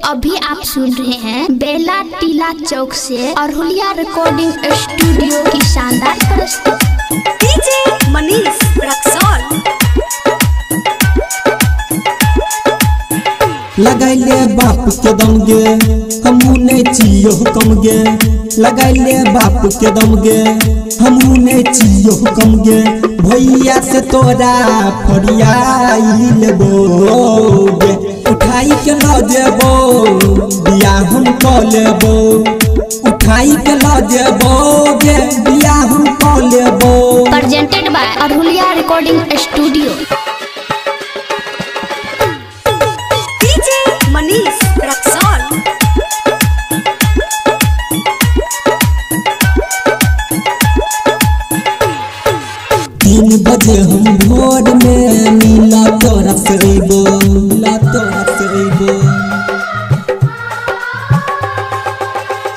अभी आप सुन रहे हैं बेला टीला चौक से अरहुलिया रिकॉर्डिंग स्टूडियो की शानदार प्रस्तुति। डीजे मनीष रक्सौल लगाइले बाप के दम गे हमू ने चियो कम गे लगाइले बाप के दम गे हमू ने चियो कम गे भैया से तोरा फरियाई लेबो गे उठाई के ल देबो बिया हम क लेबो उठाई के ल देबो गे बिया हम क लेबो। Presented by Arhuliya recording studio. Manish Raxaul 3 बजे हम भोर में मिला तोरा से अइबो मिला तोरा से अइबो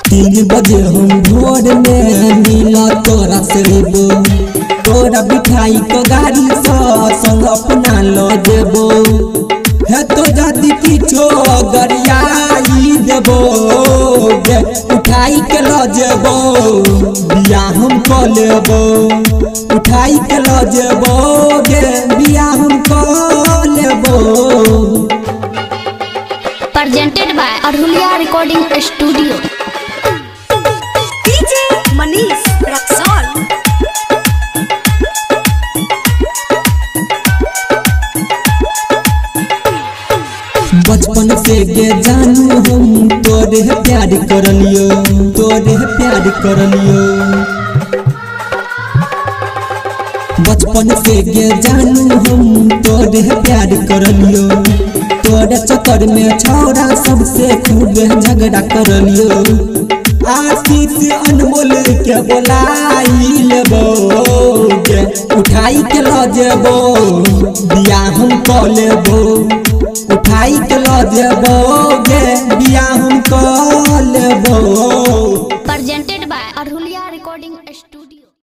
3 बजे हम भोर में मिला तोरा से अइबो तोरा बिठाई को गाड़ी से संग अपना लो देबो है तो जदी किछो गरियाई देबो गे उठाई के ल जेबो बिया हम क लेबो उठाई के ल जेबो गे बिया हम क लेबो। Presented by Arhuliya recording studio. DJ Manish Raxaul बचपन से गे जानू हम तोरे प्यार करलियो तोरे प्यार करलियो बचपन से गे जानू हम तोरे प्यार करलियो तोरे चक्कर में छौरा सबसे खूब झगड़ा करलियो आशीष अनमोल के बोलाई लेबो गे उठाई के ल जेबो बिया हम क लेबो उठाई के ल जेबो गे बिया हम क लेबो। Presented by Arhuliya recording studio.